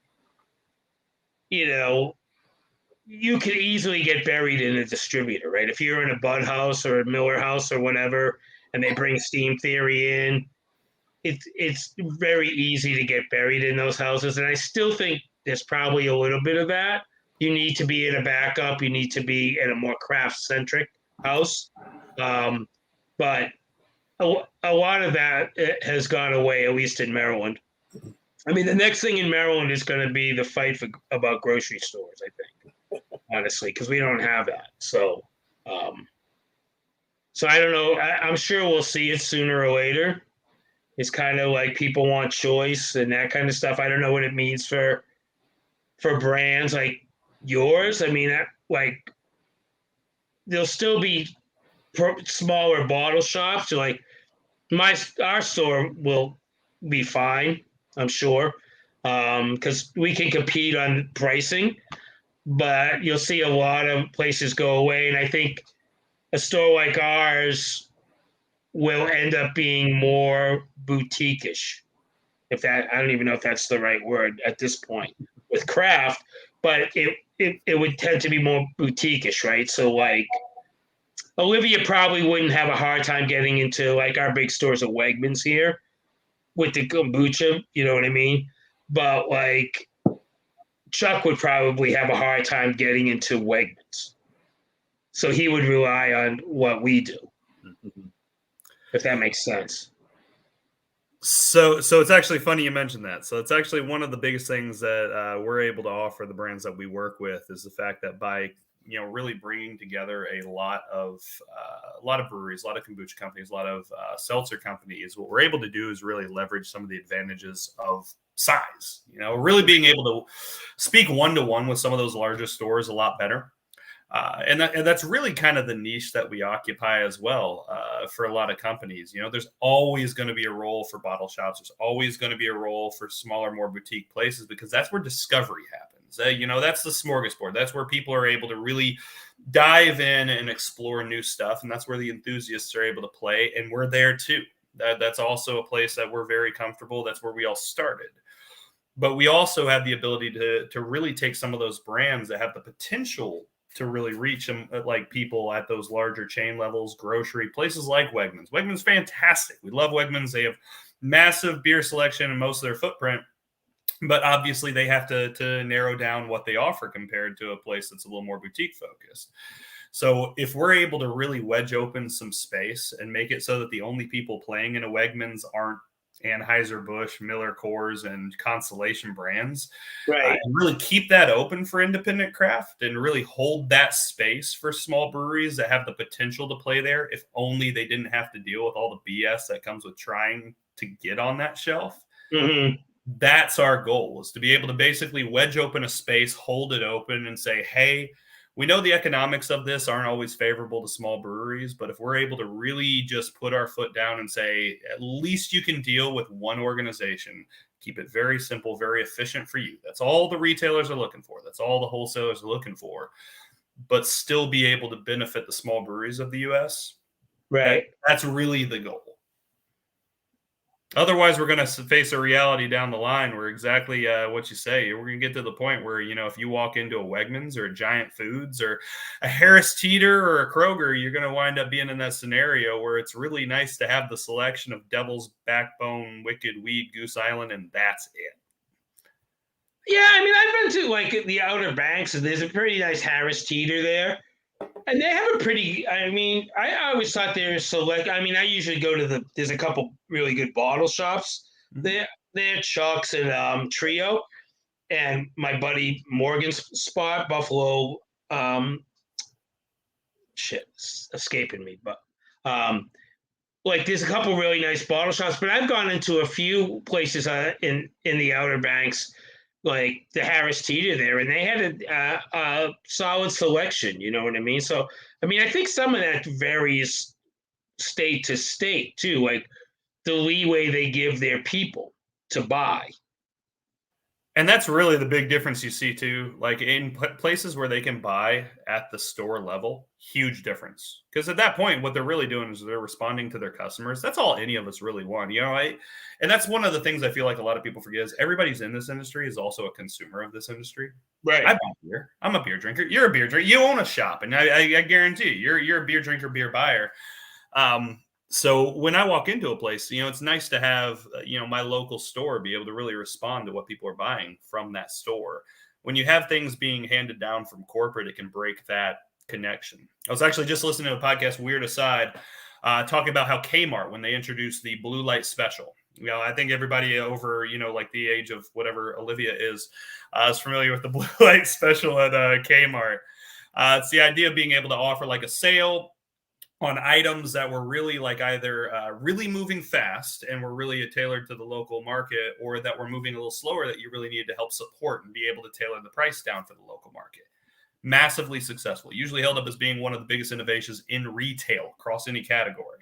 you could easily get buried in a distributor, right? If you're in a Bud House or a Miller House or whatever, and they bring Steam Theory in, it's very easy to get buried in those houses. And I still think there's probably a little bit of that. You need to be in a backup. You need to be in a more craft-centric house. But a lot of that has gone away, at least in Maryland. I mean, the next thing in Maryland is going to be the fight about grocery stores, I think, honestly, because we don't have that. So I don't know. I'm sure we'll see it sooner or later. It's kind of like people want choice and that kind of stuff. I don't know what it means for brands like yours. I mean, there'll still be smaller bottle shops. So like our store will be fine, I'm sure, because we can compete on pricing. But you'll see a lot of places go away, and I think a store like ours will end up being more boutique-ish. I don't even know if that's the right word at this point with craft, but it would tend to be more boutique-ish, right? So like Olivia probably wouldn't have a hard time getting into like our big stores at Wegmans here with the kombucha, you know what I mean? But like Chuck would probably have a hard time getting into Wegmans. So he would rely on what we do. If that makes sense. So it's actually funny you mentioned that. So it's actually one of the biggest things that we're able to offer the brands that we work with is the fact that by really bringing together a lot of breweries, a lot of kombucha companies, a lot of seltzer companies, what we're able to do is really leverage some of the advantages of size. Really being able to speak one-to-one with some of those larger stores a lot better. And that's really kind of the niche that we occupy as well for a lot of companies. There's always going to be a role for bottle shops. There's always going to be a role for smaller, more boutique places because that's where discovery happens. That's the smorgasbord. That's where people are able to really dive in and explore new stuff. And that's where the enthusiasts are able to play. And we're there too. That's also a place that we're very comfortable. That's where we all started. But we also have the ability to really take some of those brands that have the potential to really reach them, like people at those larger chain levels, grocery places like Wegmans. Wegmans, fantastic. We love Wegmans. They have massive beer selection in most of their footprint, but obviously they have to narrow down what they offer compared to a place that's a little more boutique focused. So if we're able to really wedge open some space and make it so that the only people playing in a Wegmans aren't Anheuser-Busch, Miller Coors, and Constellation brands, right? And really keep that open for independent craft and really hold that space for small breweries that have the potential to play there, if only they didn't have to deal with all the BS that comes with trying to get on that shelf. Mm-hmm. That's our goal, is to be able to basically wedge open a space, hold it open, and say, hey, We know the economics of this aren't always favorable to small breweries, but if we're able to really just put our foot down and say, at least you can deal with one organization, keep it very simple, very efficient for you. That's all the retailers are looking for. That's all the wholesalers are looking for, but still be able to benefit the small breweries of the U.S. Right. That's really the goal. Otherwise, we're going to face a reality down the line where exactly what you say. We're going to get to the point where, if you walk into a Wegmans or a Giant Foods or a Harris Teeter or a Kroger, you're going to wind up being in that scenario where it's really nice to have the selection of Devil's Backbone, Wicked Weed, Goose Island, and that's it. Yeah, I mean, I've been to like the Outer Banks, and there's a pretty nice Harris Teeter there. And they have a pretty, I mean, I always thought they were select. I mean, I usually go to there's a couple really good bottle shops there, Chuck's and Trio, and my buddy Morgan's spot, Buffalo, it's escaping me, but like there's a couple really nice bottle shops, but I've gone into a few places in the Outer Banks, like the Harris Teeter there, and they had a solid selection. You know what I mean? So, I mean, I think some of that varies state to state too, like the leeway they give their people to buy. And that's really the big difference you see too. Like in places where they can buy at the store level, huge difference. Because at that point, what they're really doing is they're responding to their customers. That's all any of us really want, and that's one of the things I feel like a lot of people forget is everybody's in this industry is also a consumer of this industry. Right. I buy beer. I'm a beer drinker. You're a beer drinker. You own a shop, and I guarantee you're a beer drinker, beer buyer. So when I walk into a place, it's nice to have, my local store be able to really respond to what people are buying from that store. When you have things being handed down from corporate, it can break that connection. I was actually just listening to a podcast, Weird Aside, talking about how Kmart, when they introduced the blue light special, I think everybody over, like the age of whatever Olivia is familiar with the blue light special at Kmart. It's the idea of being able to offer like a sale on items that were really like either really moving fast and were really tailored to the local market, or that were moving a little slower that you really needed to help support and be able to tailor the price down for the local market. Massively successful, usually held up as being one of the biggest innovations in retail across any category.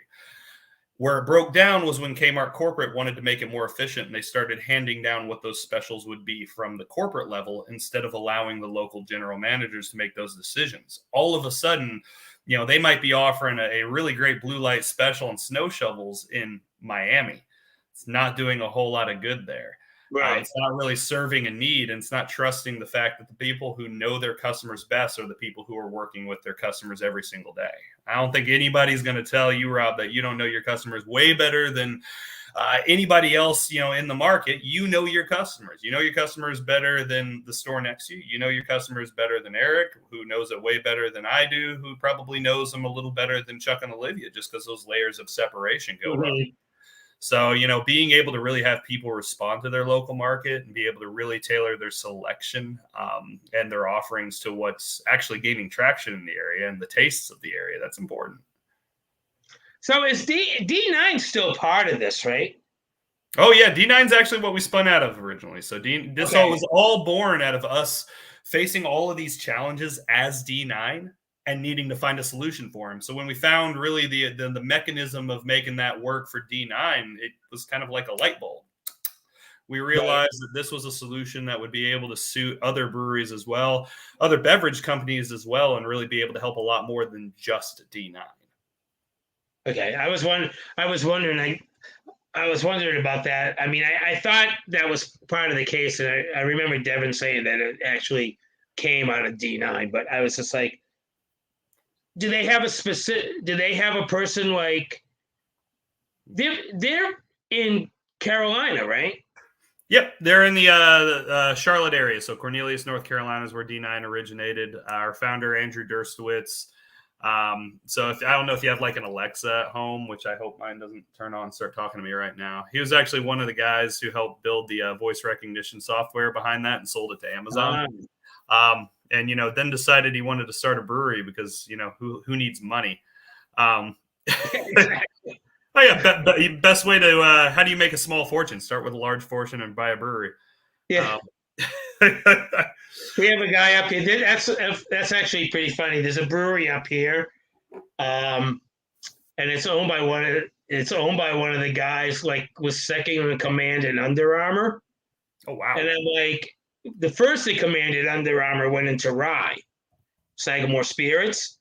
Where it broke down was when Kmart corporate wanted to make it more efficient, and they started handing down what those specials would be from the corporate level instead of allowing the local general managers to make those decisions. All of a sudden, they might be offering a really great blue light special and snow shovels in Miami. It's not doing a whole lot of good there. Right. It's not really serving a need, and it's not trusting the fact that the people who know their customers best are the people who are working with their customers every single day. I don't think anybody's going to tell you, Rob, that you don't know your customers way better than anybody else, in the market. You know your customers. You know your customers better than the store next to you. You know your customers better than Eric, who knows it way better than I do, who probably knows them a little better than Chuck and Olivia, just because those layers of separation go up. So, being able to really have people respond to their local market and be able to really tailor their selection and their offerings to what's actually gaining traction in the area and the tastes of the area, that's important. So is D9 still part of this, right? Oh, yeah. D9's actually what we spun out of originally. So this was all born out of us facing all of these challenges as D9 and needing to find a solution for him. So when we found really the mechanism of making that work for D9, it was kind of like a light bulb. We realized that this was a solution that would be able to suit other breweries as well, other beverage companies as well, and really be able to help a lot more than just D9. Okay, I was wondering about that. I mean, I thought that was part of the case, and I remember Devin saying that it actually came out of D9, but I was just like, do they have a person like they're in Carolina, right? Yep, they're in the Charlotte area. So Cornelius, North Carolina is where D9 originated. Our founder, Andrew Derstowitz. So I don't know if you have like an Alexa at home, which I hope mine doesn't turn on and start talking to me right now. He was actually one of the guys who helped build the voice recognition software behind that and sold it to Amazon. And, then decided he wanted to start a brewery because, who needs money? Exactly. Oh, yeah. Best way to, how do you make a small fortune? Start with a large fortune and buy a brewery. Yeah. We have a guy up here. That's actually pretty funny. There's a brewery up here, and it's owned by one of the guys like was second in command in Under Armour. Oh wow! And then like the first in command at Under Armour went into rye, Sagamore Spirits.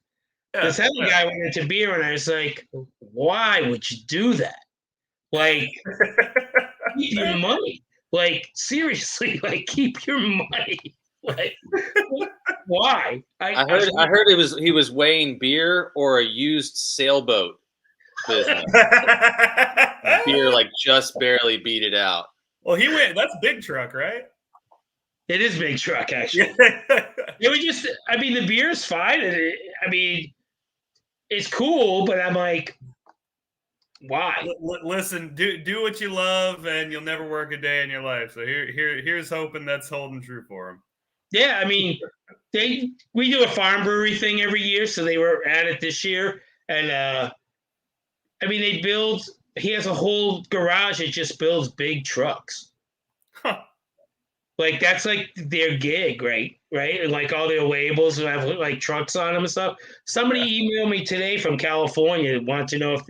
Yeah, This other guy went into beer, and I was like, why would you do that? Like, keep your money. Like, seriously, like, keep your money. Like, why? I heard he was weighing beer or a used sailboat business. Beer like just barely beat it out. Well, he went. That's big truck, right? It is big truck, actually. It was just. I mean, the beer is fine. I mean, it's cool, but I'm like, why? Listen, do what you love, and you'll never work a day in your life. So here's hoping that's holding true for him. Yeah, I mean, we do a farm brewery thing every year, so they were at it this year, and I mean, they build. He has a whole garage that just builds big trucks. Huh. Like that's like their gig, right? Right, and like all their labels have like trucks on them and stuff. Somebody emailed me today from California, wanted to know if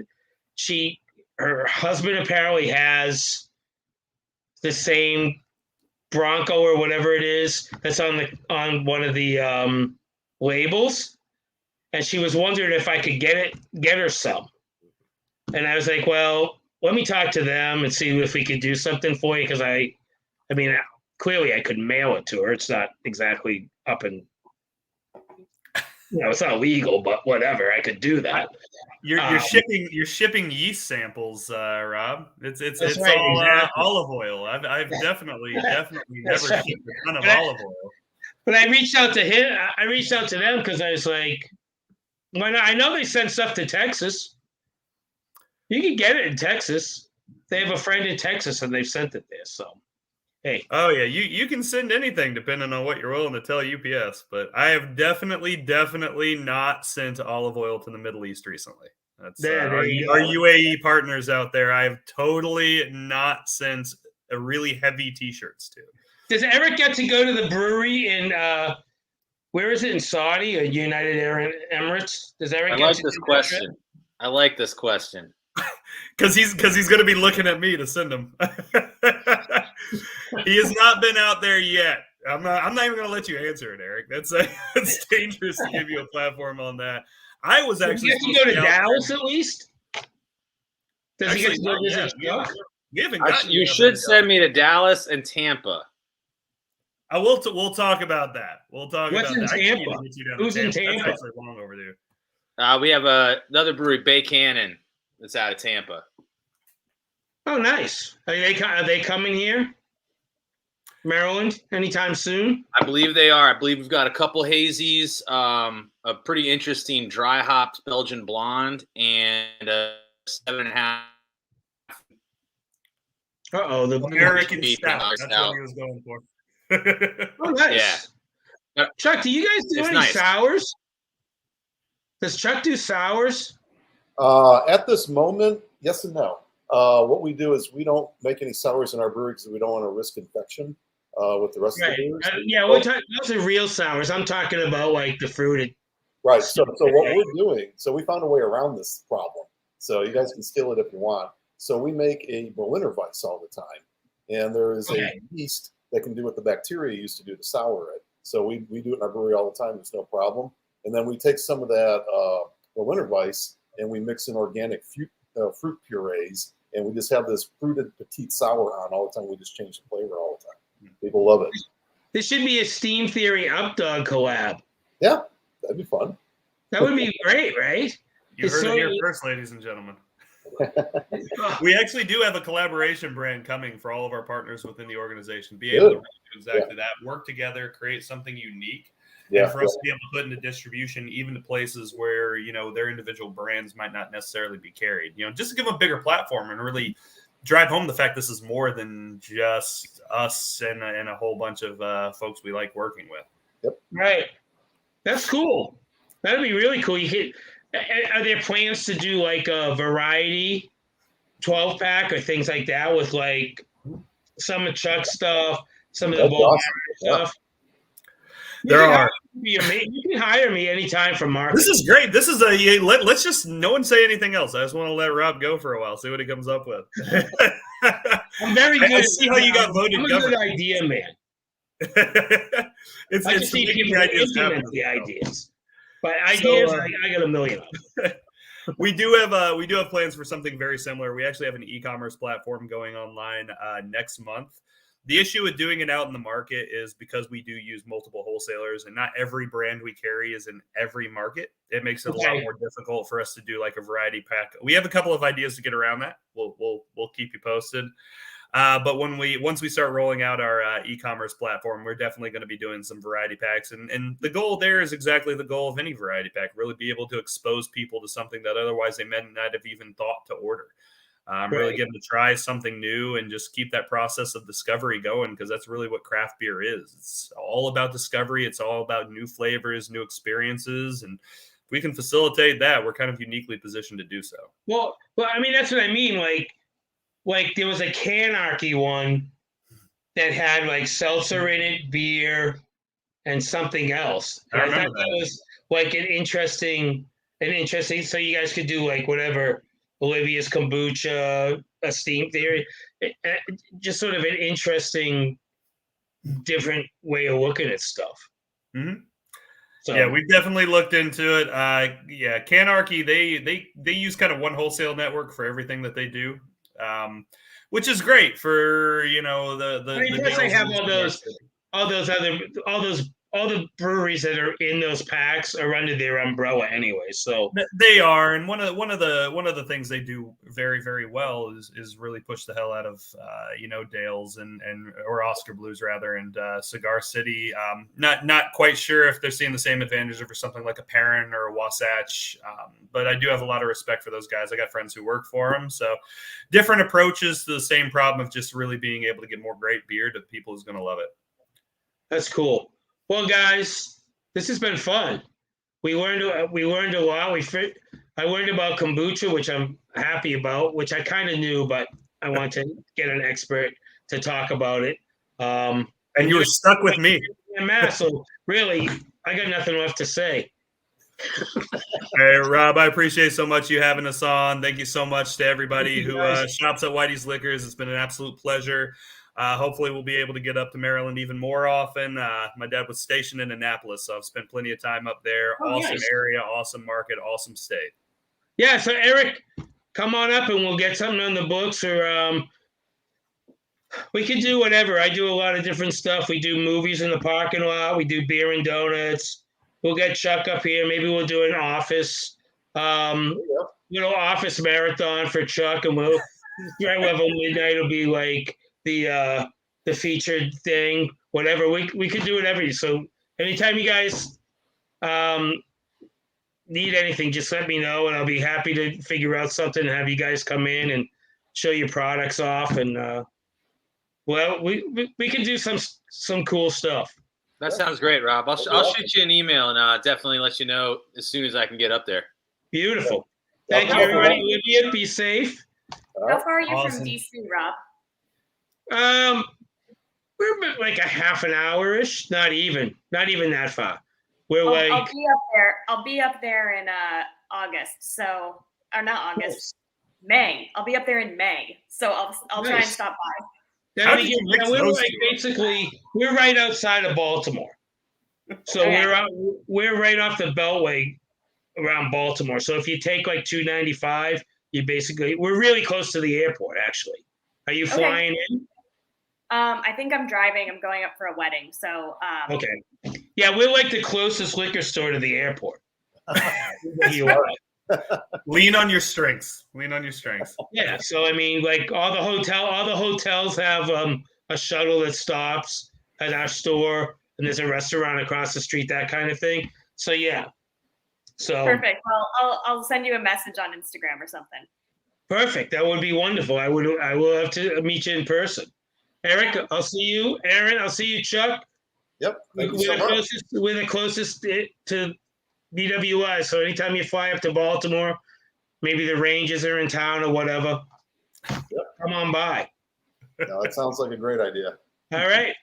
her husband apparently has the same Bronco or whatever it is that's on one of the labels, and she was wondering if I could get her some. And I was like, well, let me talk to them and see if we could do something for you, because I mean, clearly I could mail it to her. It's not exactly up and it's not legal, but whatever, I could do that. You're shipping yeast samples, Rob. It's right, all exactly. Olive oil. I've definitely never right. shipped a ton of olive oil. But I reached out to him. I reached out to them because I was like, why not? I know they send stuff to Texas. You can get it in Texas. They have a friend in Texas and they've sent it there. So, hey. Oh yeah, you can send anything depending on what you're willing to tell UPS. But I have definitely not sent olive oil to the Middle East recently. That's our UAE partners out there. I have totally not sent a really heavy T-shirts to. Does Eric get to go to the brewery in where is it, in Saudi or United Arab Emirates? Does Eric? I like this question. I like this question. Because he's going to be looking at me to send him. He has not been out there yet. I'm not even going to let you answer it, Eric. That's dangerous to give you a platform on that. I was actually. Does he get to go to Dallas at least? Does he get to go visit Chuck? You should send me to Dallas and Tampa. We'll talk about that. We'll talk What's about that. in Tampa? Who's in Tampa? That's actually long overdue. We have another brewery, Bay Cannon, that's out of Tampa. Oh, nice. Are they coming here, Maryland, anytime soon? I believe they are. I believe we've got a couple hazies, a pretty interesting dry hopped Belgian blonde, and a 7.5. The American stout. That's what he was going for. Oh, nice. Yeah. Chuck, do you guys do any sours? Does Chuck do sours? At this moment, yes and no. What we do is we don't make any sours in our brewery because we don't want to risk infection with the rest of the brewers. We're talking. Those are real sours. I'm talking about like the fruited. Right. So what we're doing, so we found a way around this problem. So you guys can steal it if you want. So we make a Berliner Weiss all the time, and there is a yeast that can do what the bacteria used to do to sour it. So we do it in our brewery all the time. There's no problem. And then we take some of that Berliner Weiss and we mix in organic fruit purees, and we just have this fruited petite sour on all the time. We just change the flavor all the time. People love it. This should be a Steam Theory UpDog collab. Yeah, that'd be fun. That would be great, right? You heard it here first, ladies and gentlemen. We actually do have a collaboration brand coming for all of our partners within the organization. Be able to do exactly that, work together, create something unique. And for us to be able to put into distribution, even to places where, their individual brands might not necessarily be carried, just to give them a bigger platform and really drive home the fact this is more than just us and a whole bunch of folks we like working with. Yep. Right. That's cool. That'd be really cool. Are there plans to do like a variety 12-pack or things like that with like some of Chuck's stuff, some of the That's bulk awesome. stuff. There are. You can hire me anytime for marketing. This is great. This is let's just no one say anything else. I just want to let Rob go for a while, see what he comes up with. I'm very good. I see how you got voted I'm a governor. good idea man. it's I just need making people the to ideas happen. implement the ideas. But ideas, I got a million of them. We do have plans for something very similar. We actually have an e-commerce platform going online next month. The issue with doing it out in the market is because we do use multiple wholesalers, and not every brand we carry is in every market. It makes it a lot more difficult for us to do like a variety pack. We have a couple of ideas to get around that. We'll keep you posted. But once we start rolling out our e-commerce platform, we're definitely going to be doing some variety packs. And the goal there is exactly the goal of any variety pack, really be able to expose people to something that otherwise they may not have even thought to order. Really get them to try something new and just keep that process of discovery going, because that's really what craft beer is. It's all about discovery. It's all about new flavors, new experiences. And if we can facilitate that, we're kind of uniquely positioned to do so. Well, I mean, that's what I mean. Like there was a Canarchy one that had like seltzer in it, beer, and something else. And I remember thought that was like an interesting. So you guys could do like whatever. Olivia's kombucha, a steam theory, just sort of an interesting, different way of looking at stuff. Mm-hmm. So, yeah, we've definitely looked into it. Canarchy, they use kind of one wholesale network for everything that they do, which is great for plus they have all the breweries that are in those packs are under their umbrella anyway. So they are, and one of the things they do very, very well is really push the hell out of Dale's or Oscar Blues rather, and Cigar City. Not quite sure if they're seeing the same advantage for something like a Perrin or a Wasatch, but I do have a lot of respect for those guys. I got friends who work for them, so different approaches to the same problem of just really being able to get more great beer to people who's going to love it. That's cool. Well, guys, this has been fun. We learned a lot. I learned about kombucha, which I'm happy about, which I kind of knew, but I want to get an expert to talk about it. And you were stuck with me. So really, I got nothing left to say. Hey, Rob, I appreciate so much you having us on. Thank you so much to everybody who shops at Whitey's Liquors. It's been an absolute pleasure. Hopefully we'll be able to get up to Maryland even more often. My dad was stationed in Annapolis, so I've spent plenty of time up there. Awesome area, awesome market, awesome state. Yeah, so Eric, come on up and we'll get something on the books, or we can do whatever. I do a lot of different stuff. We do movies in the parking lot. We do beer and donuts. We'll get Chuck up here. Maybe we'll do an office, office marathon for Chuck, and we'll right level midnight will be like the featured thing, whatever. We could do whatever. So anytime you guys need anything, just let me know, and I'll be happy to figure out something and have you guys come in and show your products off. And we can do some cool stuff. That sounds great, Rob. I'll shoot you an email and definitely let you know as soon as I can get up there. Beautiful. Thank you, everybody. Olivia, be safe. How far are you from DC, Rob? We're like a half an hour-ish. Not even that far. I'll be up there in August. So, or not August, May. I'll be up there in May. So I'll try and stop by. We're right outside of Baltimore. So we're right off the Beltway around Baltimore. So if you take like 295, we're really close to the airport, actually. Are you flying in? I think I'm driving. I'm going up for a wedding. So okay. Yeah, we're like the closest liquor store to the airport. You are. Lean on your strengths. Yeah. So I mean, like all the hotels have a shuttle that stops at our store, and there's a restaurant across the street, that kind of thing. So yeah. So perfect. Well, I'll send you a message on Instagram or something. Perfect. That would be wonderful. I will have to meet you in person. Eric, I'll see you. Aaron, I'll see you. Chuck. Yep. We're the closest to BWI. So anytime you fly up to Baltimore, maybe the Rangers are in town or whatever, come on by. No, that sounds like a great idea. All right.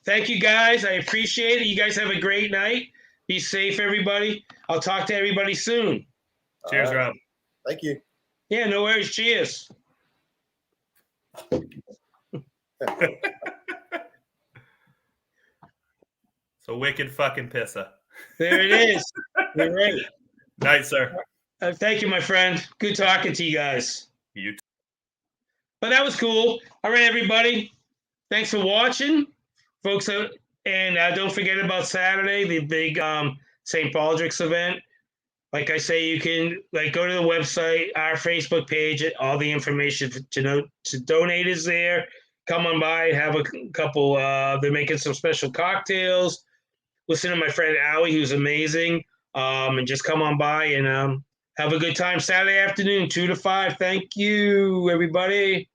thank you guys. I appreciate it. You guys have a great night. Be safe, everybody. I'll talk to everybody soon. Cheers, All right. Rob. Thank you. Yeah, no worries. Cheers. So wicked fucking pisser. There it is. You're right. Night, sir. Thank you, my friend. Good talking to you guys. You But that was cool. All right, everybody. Thanks for watching, folks. And don't forget about Saturday, the big St. Baldrick's event. Like I say, you can go to the website, our Facebook page. All the information to donate is there. Come on by, have a couple. They're making some special cocktails. Listen to my friend Allie, who's amazing. And just come on by and have a good time Saturday afternoon, 2 to 5. Thank you, everybody.